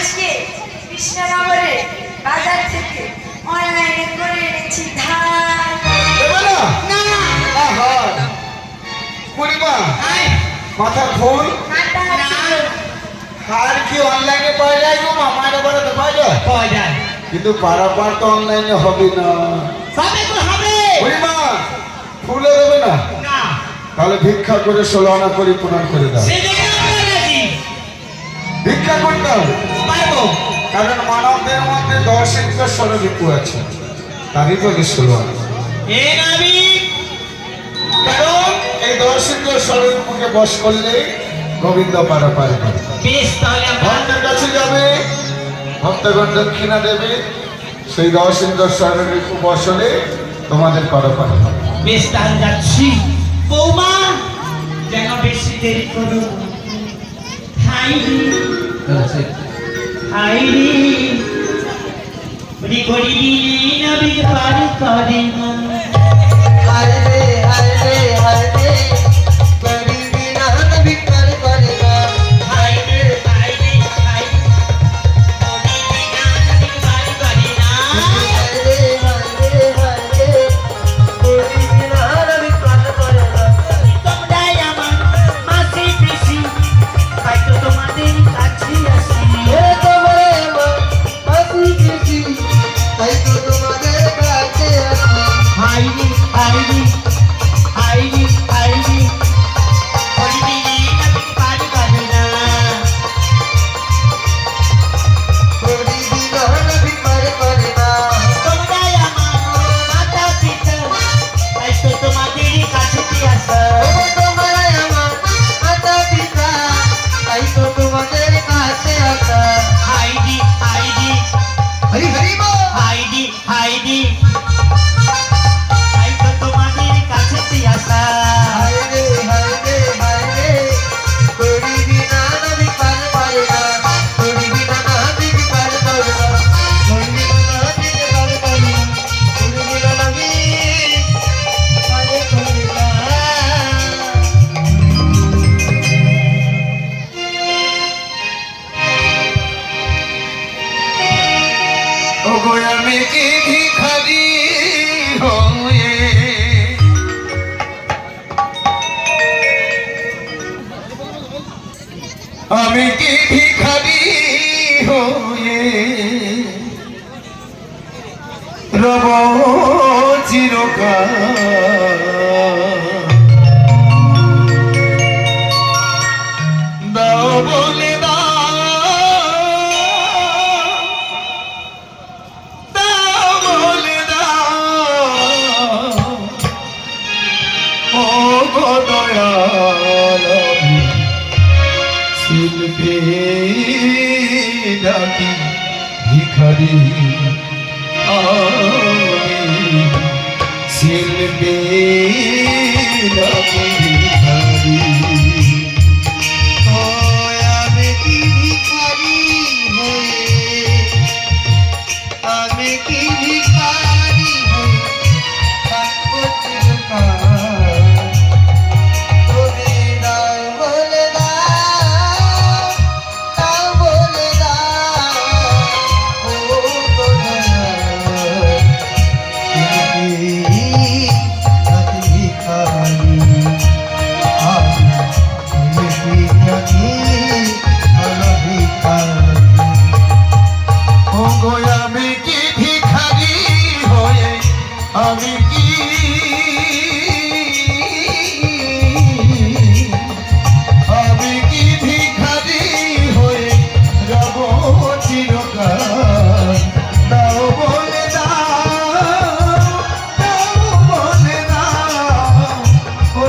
আজকে কৃষ্ণনগরে বাজার থেকে অনলাইনে করে এনেছি ধান। না পূর্ণিমা মাথা ফুল আর কি অনলাইনে পাওয়া যায় গো মামার বাড়ি তো পাওয়া যায় কিন্তু পারাপার তো অনলাইনে হবে না। পূর্ণিমা ফুলে দেবে না তাহলে ভিক্ষা করে 16 আনা করে প্রদান করে দাও। ভিক্ষা করতে হবে কারণ মানবদের মধ্যে 10 ইঞ্চের স্বরূপ আছে তারই বলে 16 আনা। কারণ এই 10 ইঞ্চের স্বরূপকে বশ করলে গোবিন্দ পারাপার করে। ভক্তের কাছে যাবে ভক্তগণ দক্ষিণা দেবে সেই 10 ইঞ্চের স্বরূপ বশ হলে তোমাদের পারাপার হবে। বেশ তাহলে যাচ্ছি বৌমা যেন বেশি দেরি করো। হাইরি হাইরি বড়ি বড়ি নবী পার করে না। হায়রে হায়রে হায়রে গরিবি না নবী পার করে না। হাইরে হাইরে হাইরে বড়ি না নবী পার করে না। হায়রে হায়রে হায়রে গরিবি না নবী পার করে না। তোমরাই আমার মাসি পিসি তাই তো তোমাদের কাছে আসি। হে তোমারে আমার হাসি খুশি তাই তো তোমাদের কাছে আসি। হাইরি হাইরি হাইরি হাইরি বড়ি নবী পার করে না। গরিবি না নবী পার করে না। তোমরাই আমার মাতা পিতা তাই তো তোমাদের কাছে আসা। হে তোমারে আমার মাতা পিতা তাই তো তোমাদের কাছে আসা। হাইরি হাইরি হরি হরি বল। হাইরি হাইরি তাই তো তোমাদের কাছে আসা। হায়রে হায়রে হায়রে গরিবি না নবী পার করে না। গরিবি না নবী পার করে না। গরিবি না নবী পার করে না। গরিবি না নবী পার করে না। ওগো আমি কি ভিখারি হয়ে আমি কি ভিখারি হয়ে রব চিরকাল দাও বলে শিল্পী ডাকি ভিখারি শিল্পী ডাকি ভিখারি আমি কি ভিখারি হয়ে আমি কি ভিখারি হয়ে থাকবো চিরকাল। তুমি দাও বলে দাও বলে দাও ও গো দয়াল। শিল্পী ডাকি ভিখারি আমি কি ভিখারি হয়ে আমি কি আমি কি ভিখারি হয়ে রব চিরকাল দাও বলে দাও ও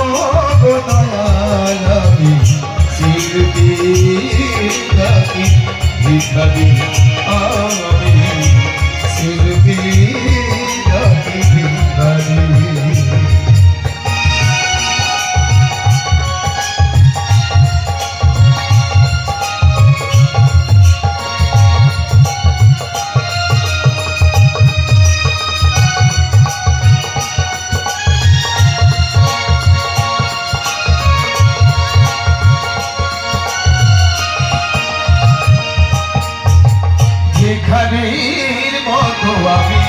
গো দয়াল আমি শিল্পী ডাকি ভিখারি আমি শিল্পী ডাকি ভিখারি। ভিখারির মতো আমি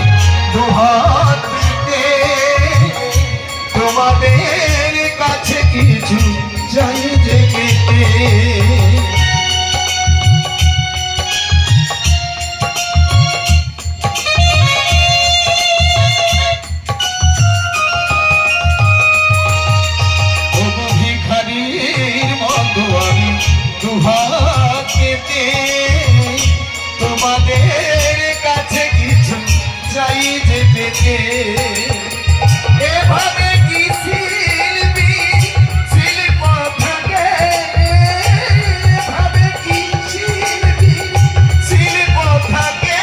দুহাত পেতে তোমাদের কাছে কিছু চাই যে পেতে। তোমাদের কাছে কিছু চাই যে পেতে। এভাবে কি শিল্পী শিল্প থাকে, এভাবে কি শিল্পী শিল্প থাকে,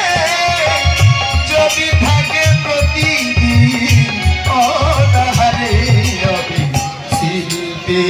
যদি থাকে প্রতিদিন অনাহারে আমি শিল্পী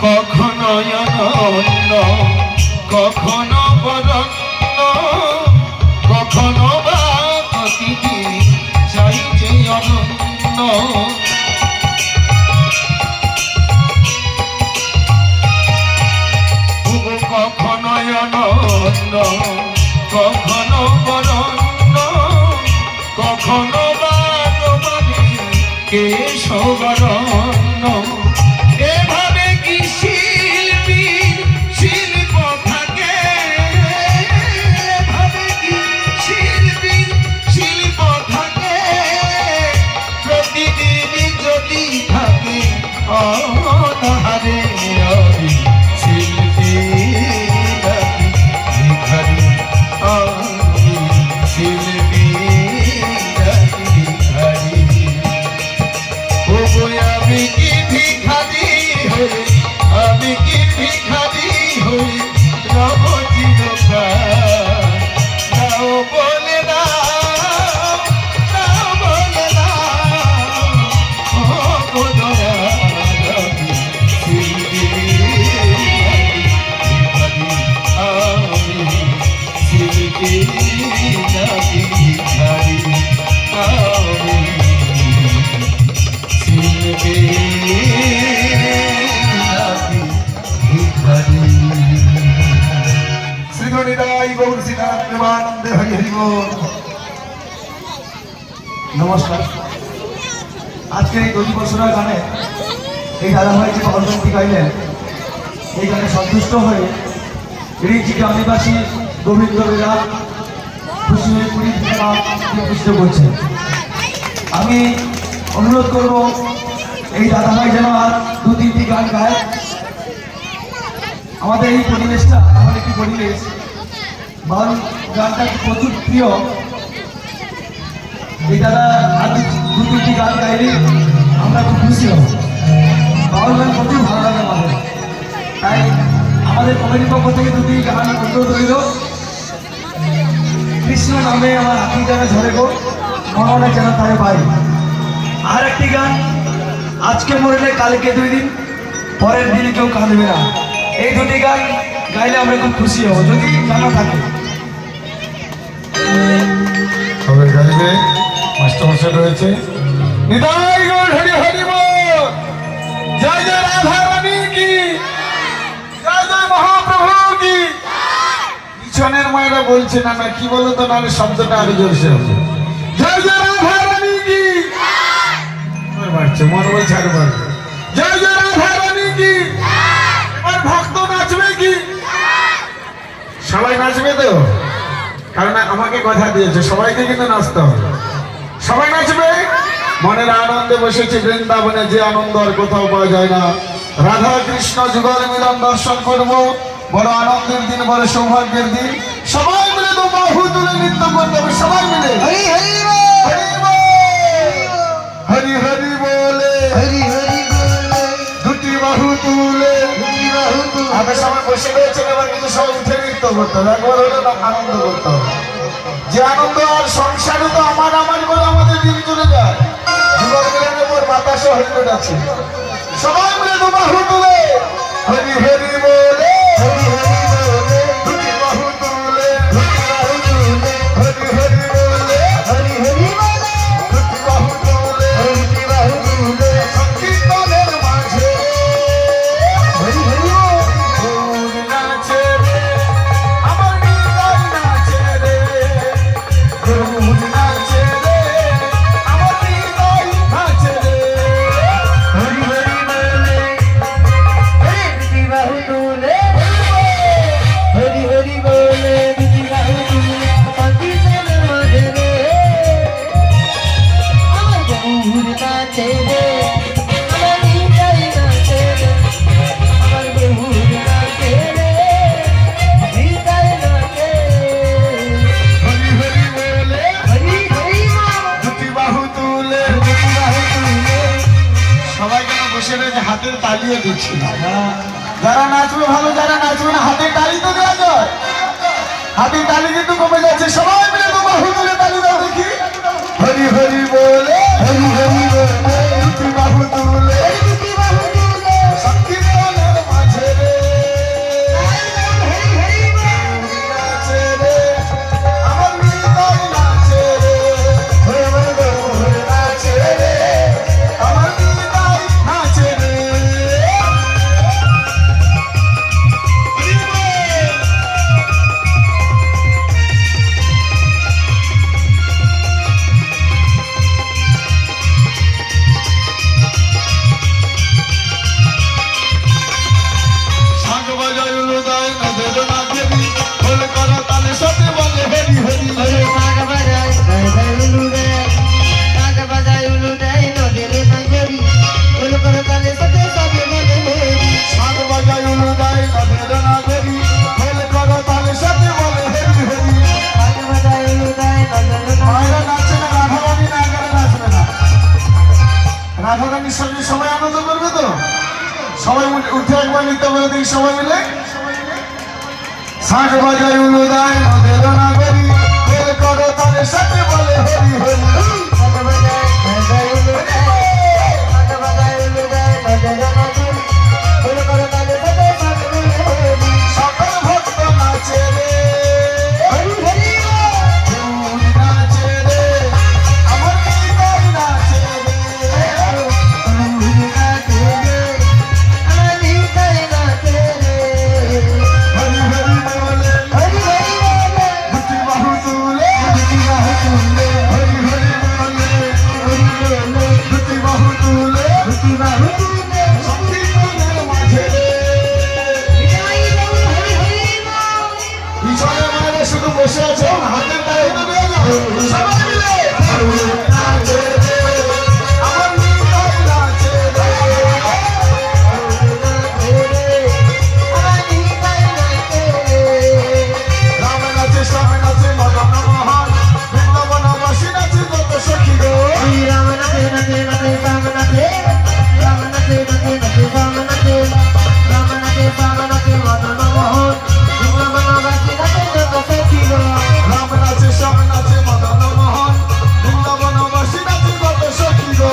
কখনো অনন্য, কখনো বরণ্য, কখনো বা প্রতিদিন চাই যে অনন্য। কখনো অনন্য, কখনো বরণ্য, কখনো বা তোমাদের কেশবরণ্য। এভাবে কি শিল্পীর শিল্প থাকে, এভাবে কি শিল্পীর শিল্প থাকে, প্রতিদিন যদি থাকে অনাহারে আমি শিল্পী নাকি ভিখারি, আমি শিল্পী নাকি ভিখারি। আমি কি ভিখারি হয়ে, আমি কি ভিখারি হয়ে রব চিরকাল। নাও বলে দাও, নাও বলে দাও, ও গো দয়াল আমি শিল্পী নাকি ভিখারি, আমি শিল্পী নাকি ভিখারি, আমি নমস্কার। আজকে এই দলি বছরা গানে এই দাদাভাই যে ভগবন্তী গাইলেন, এই গানে সন্তুষ্ট হয়ে রিচি গ্রামবাসী গোবিন্দ বিরাট খুশি হয়ে পুরী পুষ্ট করছে। আমি অনুরোধ করব এই দাদাভাই যেন আর দু তিনটি গান গায়। আমাদের এই পরিবেশটা আমার একটি পরিবেশ, বাউল গানটা প্রচুর প্রিয়। এই দাদা আর দু তিনটি গান গাইলে আমরা খুব খুশি হব। বাউল গান প্রচুর ভালো লাগে আমাদের, তাই আমাদের কমিটির পক্ষ থেকে দুটি গান অনুরোধ রইল। কৃষ্ণ নামে আমার হাতি যেন ঝরে গো, মনে যেন তাই পাই। আর একটি গান, আজকে মরলে কালকে 2 দিন, পরের দিনে কেউ কাঁদবে না। এই দুটি গান গাইলে আমরা খুব খুশি হব, যদি জানা থাকে। তবে গাইবে মাস্টারমশাই রয়েছে। নিতাই গৌর হরি হরি বল, জয় জয় রাধা রানী কি, জয় জয় মহাপ্রভু কি। পিছনের মায়েরা বলছে না না কি বলো তো, নাহলে শব্দটা আরো জোরসে হবে। জয় জয় রাধা রানী কি, মন বলছে আর বল, জয় জয় রাধা রানী কি। এবার নাচবে তো? কারণ আমাকে কথা দিয়েছে সবাইকে কিন্তু নাচতে হবে। সবাই নাচবে। মনের আনন্দে বসেছে বৃন্দাবনে, যে আনন্দ আর কোথাও পাওয়া যায় না। রাধা কৃষ্ণ যুগল মিলন দর্শন করব। বড় আনন্দের দিন, বড় সৌভাগ্যের দিন। সবাই মিলে তো বাহু তুলে নৃত্য করতে হবে, সবাই মিলে হরি হরি হরি বল, হরি হরি বলে, হরি হরি বলে, দুটি বাহু তুলে। দুটি বাহু তুলে। আগে সবাই বসে রয়েছেন, এবার কিন্তু সবাই উঠে নৃত্য করতে হবে। একবার হলে না আনন্দ করতে হবে। যে আনন্দ আর সংসারে তো আমার করে আমাদের দিন চলে যায়। যুবক মিলনের পর বাতাসে হরিণ আছে। সবাই মিলে তো বাহু তুলে হরি হরি বলে, হরি হরি বলে, দুটি বাহু তুলে, দুটি বাহু তুলে, হরি হরি বলে, হরি হরি বলে, দুটি বাহু তুলে। দুটি বাহু তুলে। সংকীর্তনের মাঝে হরি হরি বল। গৌর নাচে রে, আমার নিতাই নাচে রে, গৌর নাচে রে, আমার নিতাই নাচে রে। হরি হরি বলে, হরি দুটি বাহু তুলে, হরি হরি বলে, দুটি বাহু তুলে। সংকীর্তনের মাঝে রে, আমার গৌর নাচে রে, আমার নিতাই নাচে রে, আমার গৌর নাচে রে, নিতাই নাচে। হরি হরি বলে, হরি হরি বল, দুটি বাহু তুলে। দুটি বাহু তুলে। সবাই যেন বসে রয়েছে, হাতের তালিও দিচ্ছি। যারা নাচবে ভালো, যারা নাচবে না হাতের তালি তো দেওয়া যায়। হাতের তালি কিন্তু কমে যাচ্ছে। সবাই মিলে তো বাহু তুলে তালি দাও দেখি। হরি হরি বলে, হরি হরি বলে, দুটি বাহু তুলে, দুটি বাহু তুলে। সংকীর্তনের মাঝে রে, হরি হরি বল, নাচে রে, আমার নিতাই নাচে রে, আমার গৌর নাচে রে, আমার নিতাই নাচে রে। শাঁখ বাজায় উলুদায় নদের নাচেরি, খোল করা তালে সাথে বলে হরি হরি। ওরে শাঁখ বাজায়, বাজায় উলু দেয়, শাঁখ বাজায় উলু দেয়, নদের নাচেরি, ওল করে তালে সাথে সাথে বলে হরি। শাঁখ বাজায় উলুদায় নদের নাচেরি, খোল করা তালে সাথে বলে হরি হরি। শাঁখ বাজায় উলু দেয়, নদের মায়েরা নাচছে না, রাধারানী না করে নাচবে না। রাধারানীর সঙ্গে সবাই আনন্দ করবে তো? সবাই উঠে একবার নৃত্য করে দিই সবাই মিলে। শাঁখ বাজায় উলুদায় নদের নাগরী, খোল করা তালে সাথে বলে হরি হরি। শাঁখ বাজায়, বাজায় উলু দেয়, শাঁখ বাজায় উলু দেয়, নদের নাচেরি, ওল করে তালে সাথে সাথে বলে হরি। সকল ভক্ত নাচে রে, হরি হরি বল, গৌর নাচে রে, আমার নিতাই নাচে রে। গৌর নাচে রে, আমার নিতাই নাচে রে। হরি হরি বলে, হরি হরি বলে, দুটি বাহু তুলে, দুটি বাহু তুলে, হরি হরি বলে, হরি বলে, দুটি বাহু তুলে, দুটি বাহু তুলে। সংকীর্তনের মাঝে রে। বিজয়ী গৌর হরি হরি বল। পিছনে মায়েরা শুধু বসে আছে, হাতের তালি তো দেওয়া যাবে। সবাই মিলে গৌর নাচে রে, আমার নিতাই নাচে রে। আমার নিতাই নাচে রে। রাম নাচে, শ্যাম নাচে, মদন মোহন, বৃন্দাবনবাসী নাচে যত সখী গো। শ্রী রাম নাচে নাচে নাচে শ্যাম নাচে, রাম নাচে নাচে নাচে শ্যাম নাচে, রাম নাচে শ্যাম নাচে মদন মোহন, বৃন্দাবনবাসী নাচে যত সখী গো। রাম নাচে, শ্যাম নাচে, মদন মোহন, বৃন্দাবনবাসী নাচে যত সখী গো।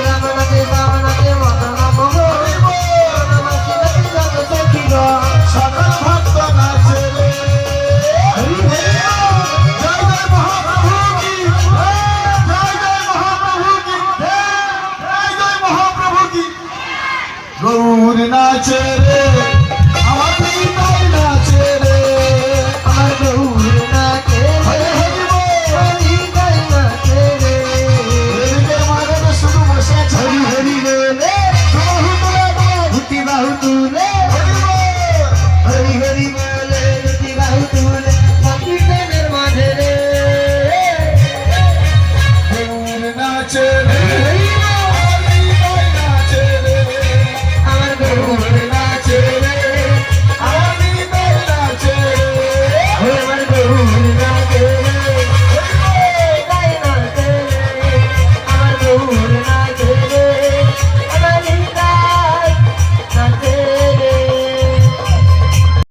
রাম নাচে শ্যাম নাচে মদন মোহন, বৃন্দাবনবাসী নাচে যত সখী গো। সকল ভক্ত নাচে রে। হরি হরি বল। জয় জয় মহাপ্রভু কি, জয় জয় মহাপ্রভু কি, জয় জয় মহাপ্রভু কি। গৌর নাচে রে,